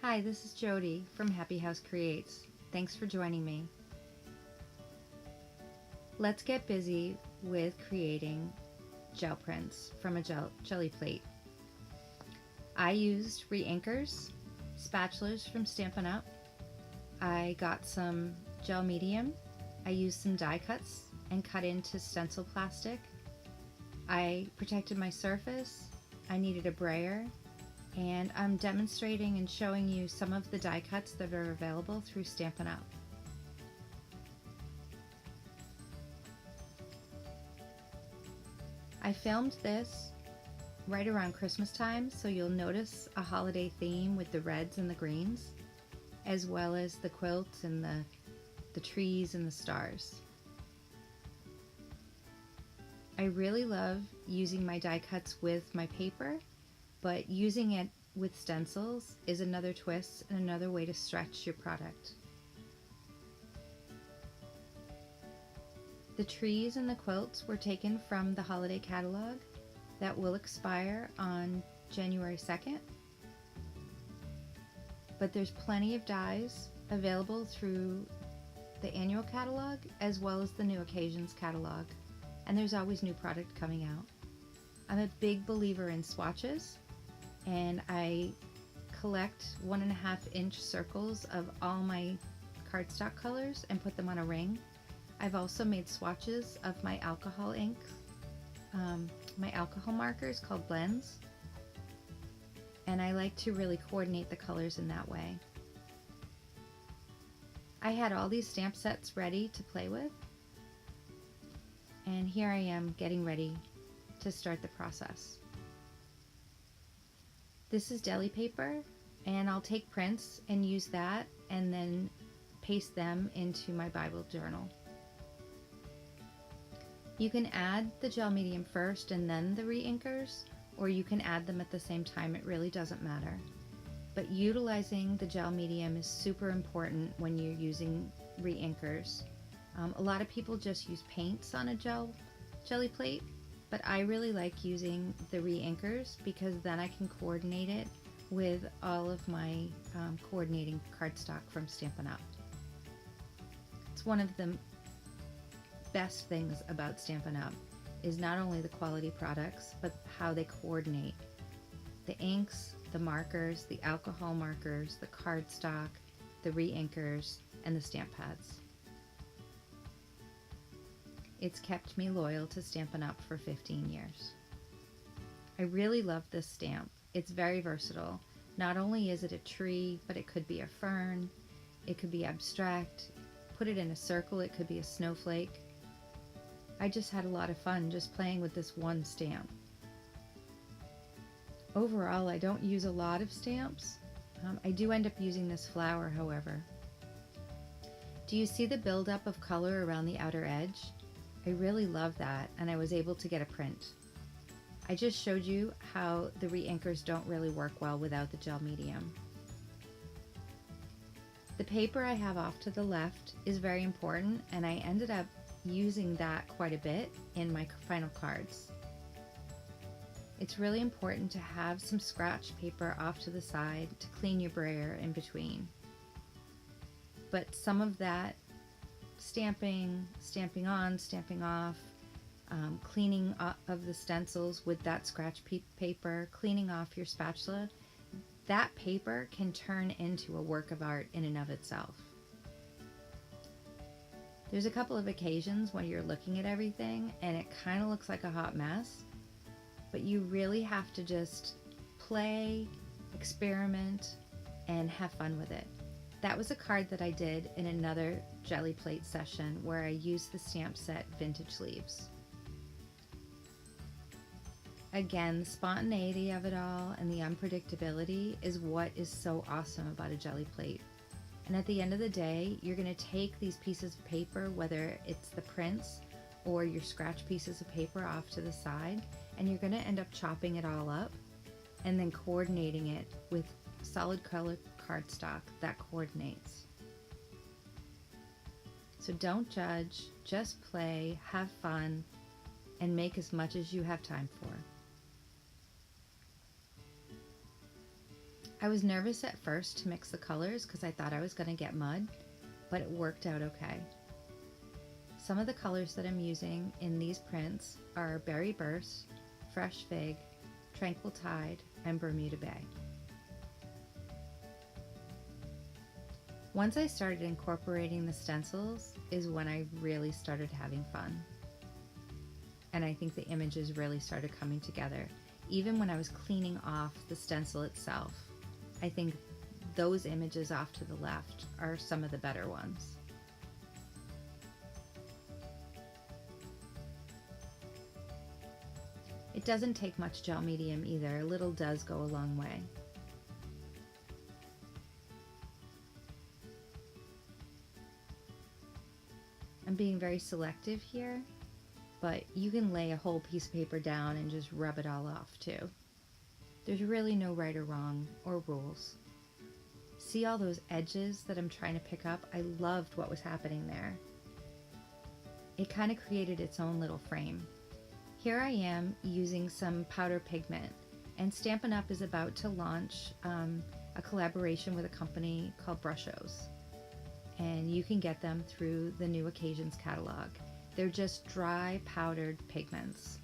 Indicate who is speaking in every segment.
Speaker 1: Hi, this is Jody from HappyHouseCreates. Thanks for joining me. Let's get busy with creating gel prints from a jelly plate. I used Reinkers, spatulas from Stampin' Up. I got some gel medium. I used some die cuts and cut into stencil plastic. I protected my surface. I needed a brayer. And I'm demonstrating and showing you some of the die cuts that are available through Stampin' Up. I filmed this right around Christmas time, so you'll notice a holiday theme with the reds and the greens, as well as the quilts and the trees and the stars. I really love using my die cuts with my paper, but using it with stencils is another twist and another way to stretch your product. The trees and the quilts were taken from the holiday catalog that will expire on January 2nd. But there's plenty of dies available through the annual catalog as well as the new occasions catalog, and there's always new product coming out. I'm a big believer in swatches, and I collect 1.5-inch circles of all my cardstock colors and put them on a ring. I've also made swatches of my alcohol ink, my alcohol markers called blends, and I like to really coordinate the colors in that way. I had all these stamp sets ready to play with, and here I am getting ready to start the process. This is deli paper, and I'll take prints and use that and then paste them into my Bible journal. You can add the gel medium first and then the reinkers, or you can add them at the same time. It really doesn't matter. But utilizing the gel medium is super important when you're using reinkers. A lot of people just use paints on a jelly plate, but I really like using the reinkers because then I can coordinate it with all of my coordinating cardstock from Stampin' Up. It's one of the best things about Stampin' Up is not only the quality products, but how they coordinate. The inks, the markers, the alcohol markers, the cardstock, the reinkers, and the stamp pads. It's kept me loyal to Stampin' Up for 15 years. I really love this stamp. It's very versatile. Not only is it a tree, but it could be a fern, it could be abstract. Put it in a circle, it could be a snowflake. I just had a lot of fun just playing with this one stamp. Overall, I don't use a lot of stamps. I do end up using this flower, however. Do you see the buildup of color around the outer edge? I really love that, and I was able to get a print. I just showed you how the reinkers don't really work well without the gel medium. The paper I have off to the left is very important, and I ended up using that quite a bit in my final cards. It's really important to have some scratch paper off to the side to clean your brayer in between. But some of that stamping on, stamping off, cleaning of the stencils with that scratch paper, cleaning off your spatula, that paper can turn into a work of art in and of itself. There's a couple of occasions when you're looking at everything and it kind of looks like a hot mess, but you really have to just play, experiment, and have fun with it. That was a card that I did in another jelly plate session where I used the stamp set Vintage Leaves. Again, the spontaneity of it all and the unpredictability is what is so awesome about a jelly plate. And at the end of the day, you're going to take these pieces of paper, whether it's the prints or your scratch pieces of paper off to the side, and you're going to end up chopping it all up and then coordinating it with solid color cardstock that coordinates. So don't judge, just play, have fun, and make as much as you have time for. I was nervous at first to mix the colors because I thought I was going to get mud, but it worked out okay. Some of the colors that I'm using in these prints are Berry Burst, Fresh Fig, Tranquil Tide, and Bermuda Bay. Once I started incorporating the stencils is when I really started having fun. And I think the images really started coming together. Even when I was cleaning off the stencil itself, I think those images off to the left are some of the better ones. It doesn't take much gel medium either. A little does go a long way. I'm being very selective here, but you can lay a whole piece of paper down and just rub it all off too. There's really no right or wrong or rules. See all those edges that I'm trying to pick up? I loved what was happening there. It kind of created its own little frame. Here I am using some powder pigment, and Stampin' Up! Is about to launch a collaboration with a company called Brushos. And you can get them through the New Occasions catalog. They're just dry powdered pigments.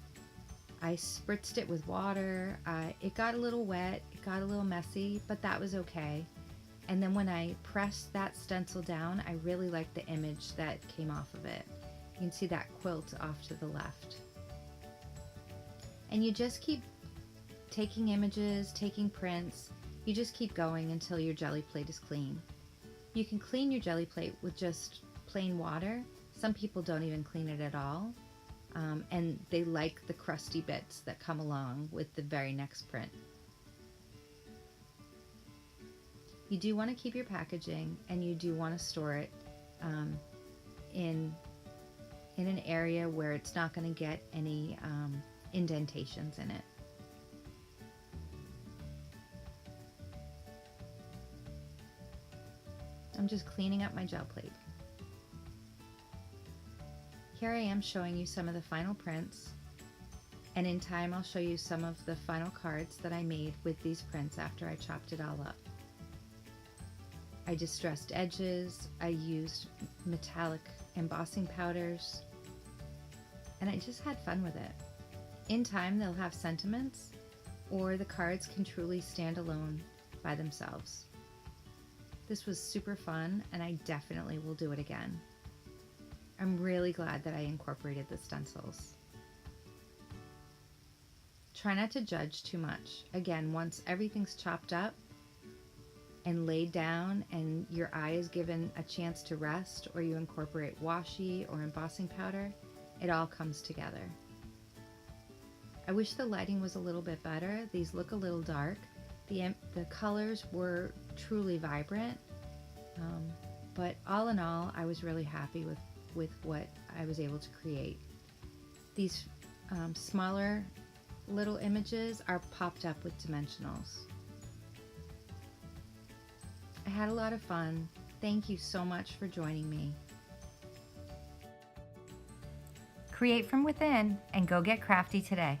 Speaker 1: I spritzed it with water. It got a little wet, it got a little messy, but that was okay. And then when I pressed that stencil down, I really liked the image that came off of it. You can see that quilt off to the left. And you just keep taking images, taking prints. You just keep going until your jelly plate is clean. You can clean your jelly plate with just plain water. Some people don't even clean it at all. And they like the crusty bits that come along with the very next print. You do want to keep your packaging, and you do want to store it in an area where it's not going to get any indentations in it. I'm just cleaning up my gel plate. Here I am showing you some of the final prints, and in time I'll show you some of the final cards that I made with these prints after I chopped it all up. I distressed edges, I used metallic embossing powders, and I just had fun with it. In time they'll have sentiments, or the cards can truly stand alone by themselves. This was super fun, and I definitely will do it again. I'm really glad that I incorporated the stencils. Try not to judge too much. Again, once everything's chopped up and laid down and your eye is given a chance to rest, or you incorporate washi or embossing powder, it all comes together. I wish the lighting was a little bit better. These look a little dark. The colors were truly vibrant, but all in all, I was really happy with what I was able to create. These smaller little images are popped up with dimensionals. I had a lot of fun. Thank you so much for joining me.
Speaker 2: Create from within and go get crafty today.